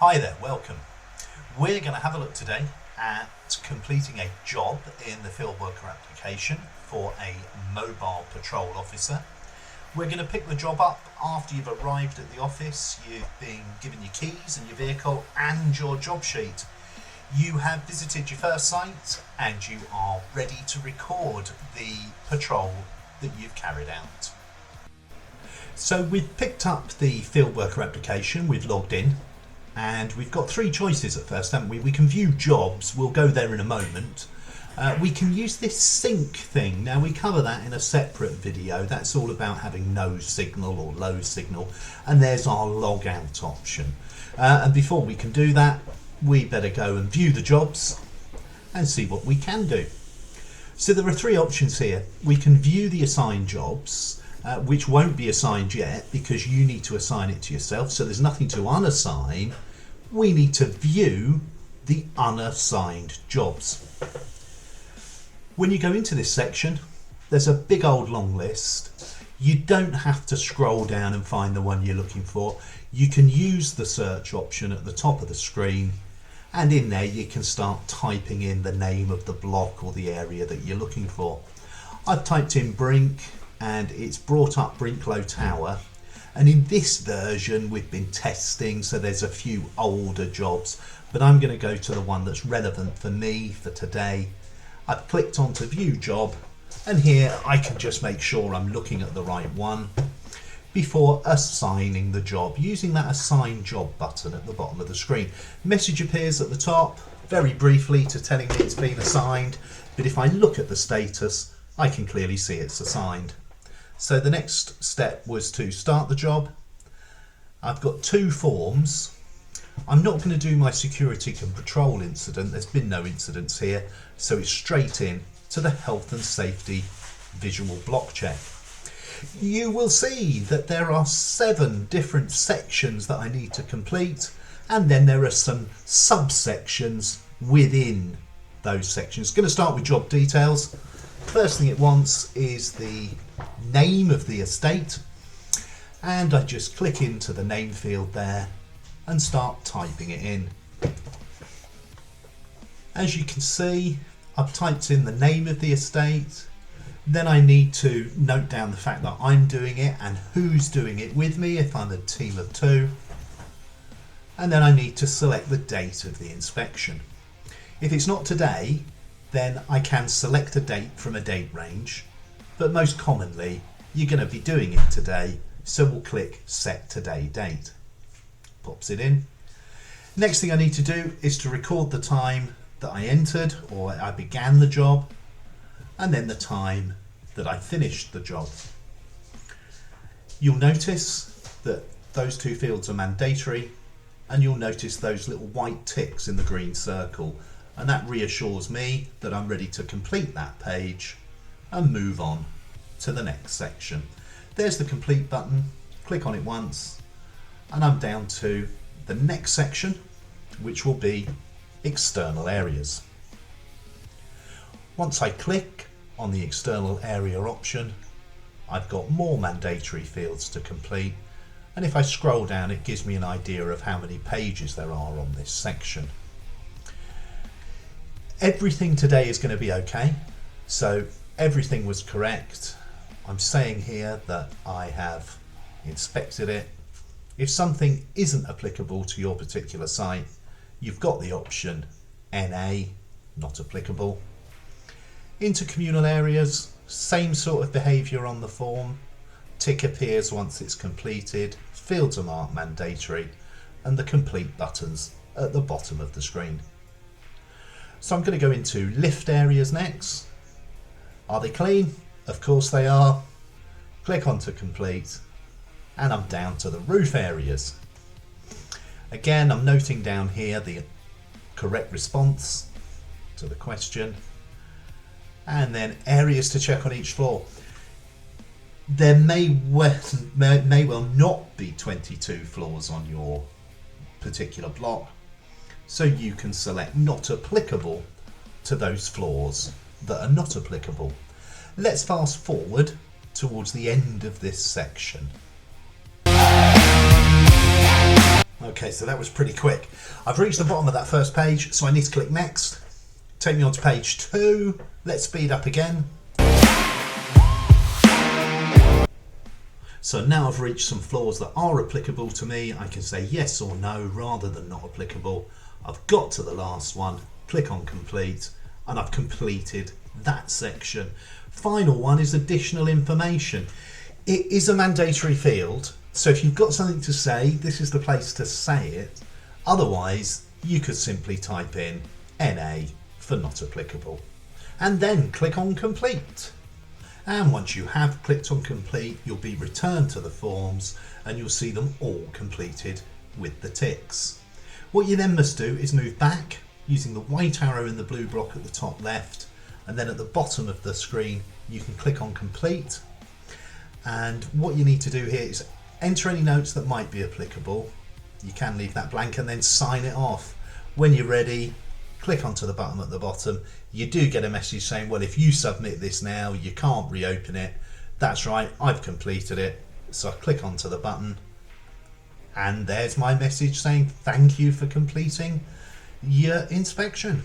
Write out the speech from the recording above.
Hi there, welcome. We're going to have a look today at completing a job in the field worker application for a mobile patrol officer. We're going to pick the job up after you've arrived at the office, you've been given your keys and your vehicle and your job sheet. You have visited your first site and you are ready to record the patrol that you've carried out. So we've picked up the field worker application, we've logged in, and we've got three choices at first, haven't we? We can view jobs, we'll go there in a moment. We can use this sync thing. Now we cover that in a separate video. That's all about having no signal or low signal, and there's our log out option. And before we can do that, we better go and view the jobs and see what we can do. So there are three options here. We can view the assigned jobs, which won't be assigned yet because you need to assign it to yourself, so there's nothing to unassign. We need to view the unassigned jobs. When you go into this section, there's a big old long list. You don't have to scroll down and find the one you're looking for. You can use the search option at the top of the screen, and in there you can start typing in the name of the block or the area that you're looking for. I've typed in Brink and it's brought up Brinklow Tower, and in this version we've been testing, so there's a few older jobs, but I'm going to go to the one that's relevant for me for today. I've clicked onto view job, and here I can just make sure I'm looking at the right one before assigning the job using that assign job button at the bottom of the screen. Message appears at the top very briefly to telling me it's been assigned, but if I look at the status I can clearly see it's assigned. So the next step was to start the job. I've got two forms. I'm not going to do my security and patrol incident, there's been no incidents here, so it's straight in to the health and safety visual block check. You will see that there are 7 different sections that I need to complete, and then there are some subsections within those sections. Going to start with job details. First thing it wants is the name of the estate, and I just click into the name field there and start typing it in. As you can see, I've typed in the name of the estate. Then I need to note down the fact that I'm doing it and who's doing it with me if I'm a team of 2. And then I need to select the date of the inspection. If it's not today, then I can select a date from a date range, but most commonly you're going to be doing it today, so we'll click set today date. Pops it in. Next thing I need to do is to record the time that I entered or I began the job, and then the time that I finished the job. You'll notice that those two fields are mandatory, and you'll notice those little white ticks in the green circle, and that reassures me that I'm ready to complete that page and move on to the next section. There's the complete button, click on it once, and I'm down to the next section, which will be external areas. Once I click on the external area option, I've got more mandatory fields to complete, and if I scroll down it gives me an idea of how many pages there are on this section. Everything today is going to be okay, so everything was correct. I'm saying here that I have inspected it. If something isn't applicable to your particular site, you've got the option NA, not applicable. Intercommunal areas, same sort of behaviour on the form. Tick appears once it's completed, fields are marked mandatory, and the complete buttons at the bottom of the screen. So I'm going to go into lift areas next. Are they clean? Of course they are. Click on to complete, and I'm down to the roof areas. Again, I'm noting down here the correct response to the question, and then areas to check on each floor. There may well not be 22 floors on your particular block, so you can select not applicable to those floors that are not applicable. Let's fast forward towards the end of this section. Okay, so that was pretty quick. I've reached the bottom of that first page, so I need to click next. Take me on to page 2. Let's speed up again. So now I've reached some flaws that are applicable to me. I can say yes or no rather than not applicable. I've got to the last one, click on complete, and I've completed that section. Final one is additional information. It is a mandatory field, so if you've got something to say, this is the place to say it. Otherwise, you could simply type in NA for not applicable and then click on complete. And once you have clicked on complete, you'll be returned to the forms and you'll see them all completed with the ticks. What you then must do is move back using the white arrow in the blue block at the top left, and then at the bottom of the screen you can click on complete. And what you need to do here is enter any notes that might be applicable. You can leave that blank and then sign it off. When you're ready, click onto the button at the bottom. You do get a message saying, well, if you submit this now, you can't reopen it. That's right, I've completed it. So I click onto the button and there's my message saying thank you for completing your inspection.